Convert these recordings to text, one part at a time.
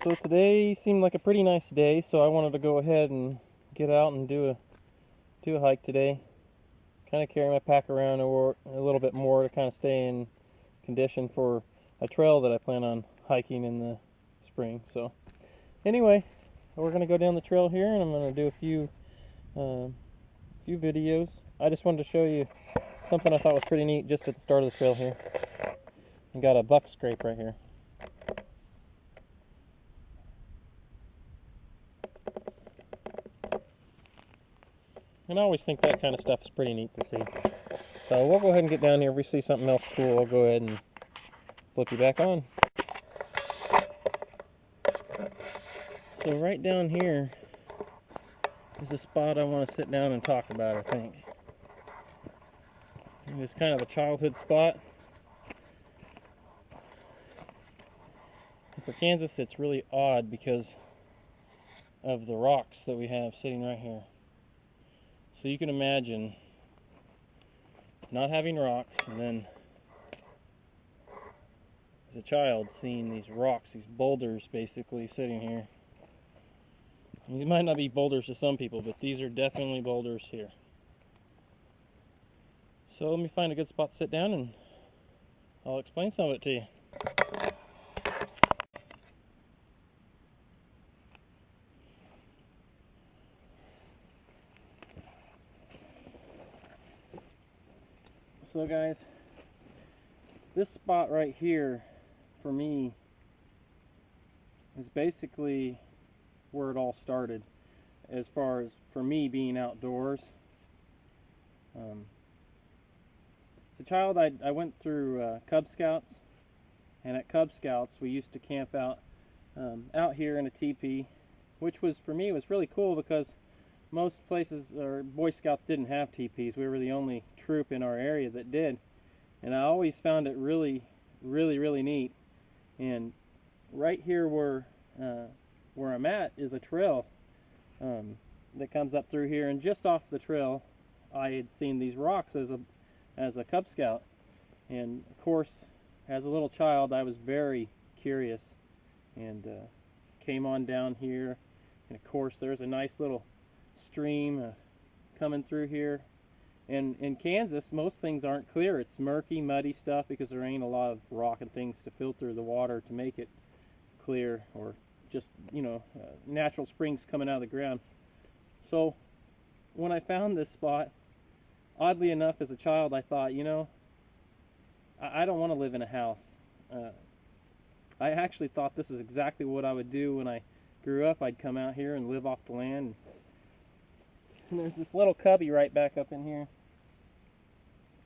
So today seemed like a pretty nice day, so I wanted to go ahead and get out and do a hike today. Kind of carry my pack around a little bit more to kind of stay in condition for a trail that I plan on hiking in the spring. So anyway, we're going to go down the trail here, and I'm going to do a few videos. I just wanted to show you something I thought was pretty neat just at the start of the trail here. I got a buck scrape right here. And I always think that kind of stuff is pretty neat to see. So we'll go ahead and get down here. If we see something else cool, I'll go ahead and flip you back on. So right down here is a spot I want to sit down and talk about, I think. And it's kind of a childhood spot. And for Kansas, it's really odd because of the rocks that we have sitting right here. So you can imagine not having rocks, and then as a child seeing these rocks, these boulders basically sitting here. These might not be boulders to some people, but these are definitely boulders here. So let me find a good spot to sit down and I'll explain some of it to you. So guys, this spot right here for me is basically where it all started as far as for me being outdoors. As a child, I went through Cub Scouts, and at Cub Scouts we used to camp out here in a teepee, which was, for me, was really cool because most places, or Boy Scouts, didn't have teepees. We were the only troop in our area that did, and I always found it really neat. And right here where I'm at is a trail that comes up through here, and just off the trail I had seen these rocks as a Cub Scout. And of course, as a little child, I was very curious and came on down here. And of course, there's a nice little stream coming through here. And in Kansas, most things aren't clear. It's murky, muddy stuff because there ain't a lot of rock and things to filter the water to make it clear, or just, natural springs coming out of the ground. So when I found this spot, oddly enough, as a child, I thought, I don't want to live in a house. I actually thought this is exactly what I would do when I grew up. I'd come out here and live off the land. And there's this little cubby right back up in here.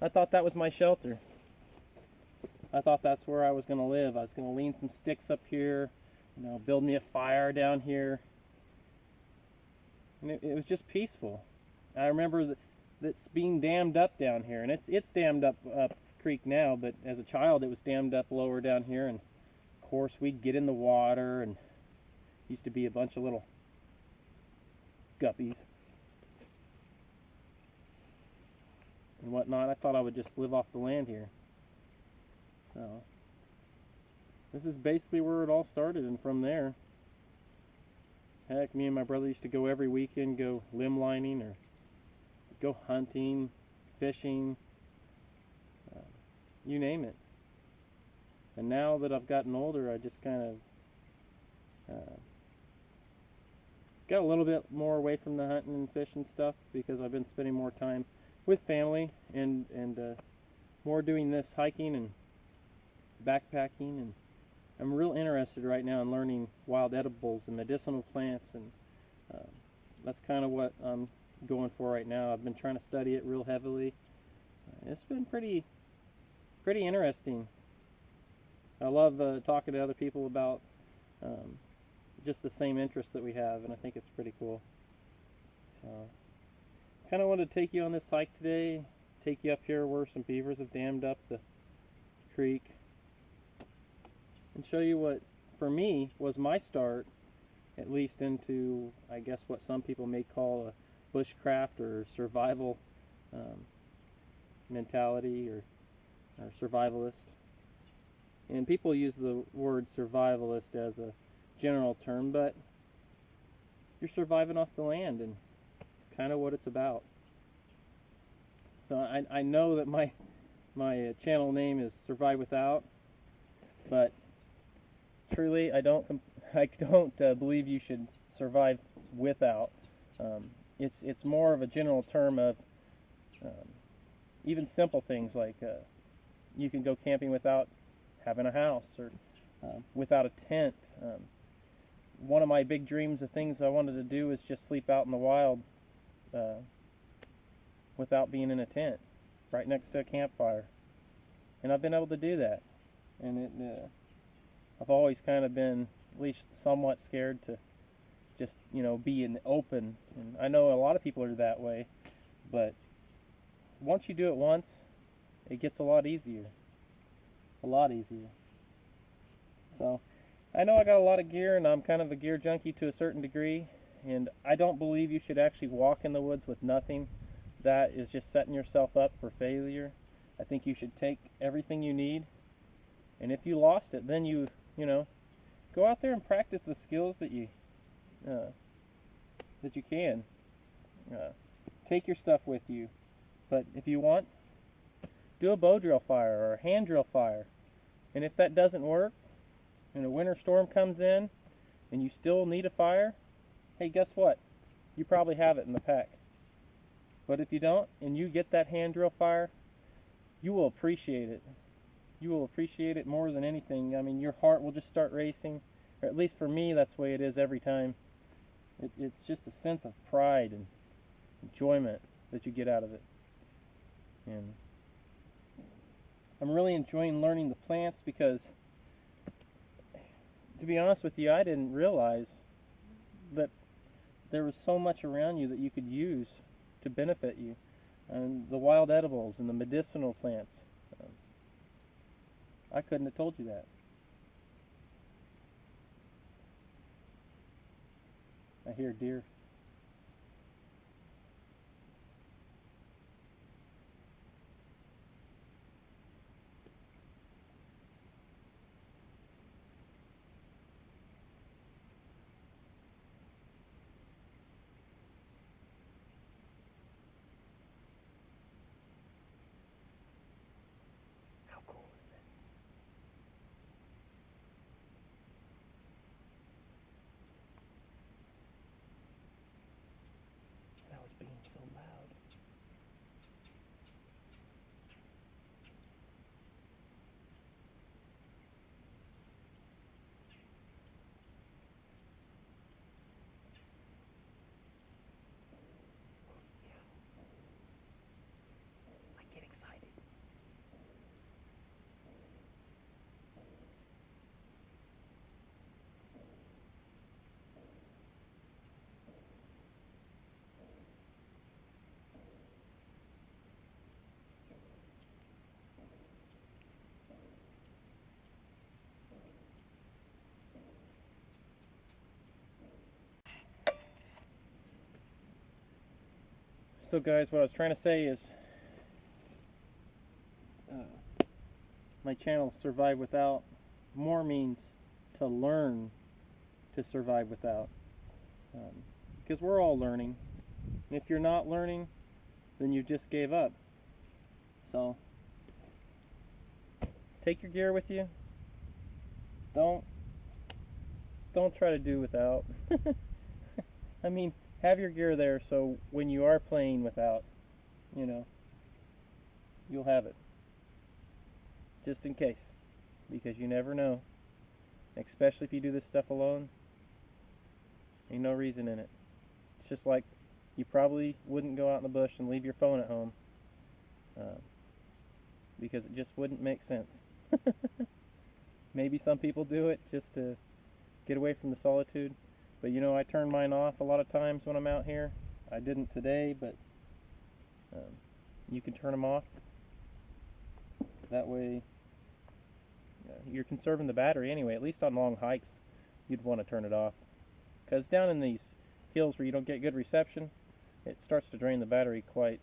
I thought that was my shelter. I thought that's where I was going to live. I was going to lean some sticks up here, build me a fire down here. And it was just peaceful. I remember that it's being dammed up down here, and it's dammed up creek now, but as a child it was dammed up lower down here, and of course we'd get in the water, and used to be a bunch of little guppies and whatnot. I thought I would just live off the land here. So this is basically where it all started, and from there, heck, me and my brother used to go every weekend, go limb lining or go hunting, fishing, you name it. And now that I've gotten older, I just kind of got a little bit more away from the hunting and fishing stuff because I've been spending more time with family and more doing this hiking and backpacking. And I'm real interested right now in learning wild edibles and medicinal plants, and that's kind of what I'm going for right now. I've been trying to study it real heavily. It's been pretty interesting. I love talking to other people about just the same interests that we have, and I think it's pretty cool. So, kind of wanted to take you on this hike today, take you up here where some beavers have dammed up the creek, and show you what, for me, was my start, at least into, I guess, what some people may call a bushcraft or survival mentality, or survivalist. And people use the word survivalist as a general term, but you're surviving off the land, and kind of what it's about. So I know that my channel name is Survive Without, but truly I don't believe you should survive without. It's more of a general term of even simple things like you can go camping without having a house, or without a tent. One of my big dreams of things I wanted to do is just sleep out in the wild without being in a tent, right next to a campfire. And I've been able to do that. And I've always kind of been at least somewhat scared to just, be in the open. And I know a lot of people are that way, but once you do it once, it gets a lot easier. A lot easier. So, I know I got a lot of gear, and I'm kind of a gear junkie to a certain degree, and I don't believe you should actually walk in the woods with nothing. That is just setting yourself up for failure. I think you should take everything you need, and if you lost it, then you go out there and practice the skills that you can. Take your stuff with you, but if you want, do a bow drill fire or a hand drill fire. And if that doesn't work, and a winter storm comes in, and you still need a fire, hey, guess what? You probably have it in the pack. But if you don't, and you get that hand drill fire, you will appreciate it. You will appreciate it more than anything. I mean, your heart will just start racing. Or at least for me, that's the way it is every time. It's just a sense of pride and enjoyment that you get out of it. And I'm really enjoying learning the plants because, to be honest with you, I didn't realize that there was so much around you that you could use to benefit you. And the wild edibles and the medicinal plants. I couldn't have told you that. I hear deer. How cool is it? That was being so loud. I get excited. So guys, what I was trying to say is my channel Survive Without more means to learn to survive without. Because we're all learning. And if you're not learning, then you just gave up. So take your gear with you. Don't try to do without. I mean, have your gear there so when you are playing without, you'll have it. Just in case. Because you never know. Especially if you do this stuff alone. Ain't no reason in it. It's just like you probably wouldn't go out in the bush and leave your phone at home. Because it just wouldn't make sense. Maybe some people do it just to get away from the solitude. But I turn mine off a lot of times when I'm out here. I didn't today, but you can turn them off. That way you're conserving the battery anyway. At least on long hikes you'd want to turn it off. Because down in these hills where you don't get good reception, it starts to drain the battery quite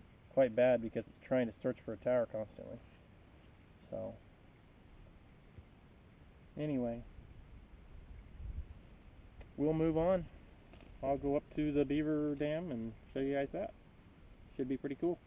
bad because it's trying to search for a tower constantly. So anyway, we'll move on. I'll go up to the beaver dam and show you guys that. Should be pretty cool.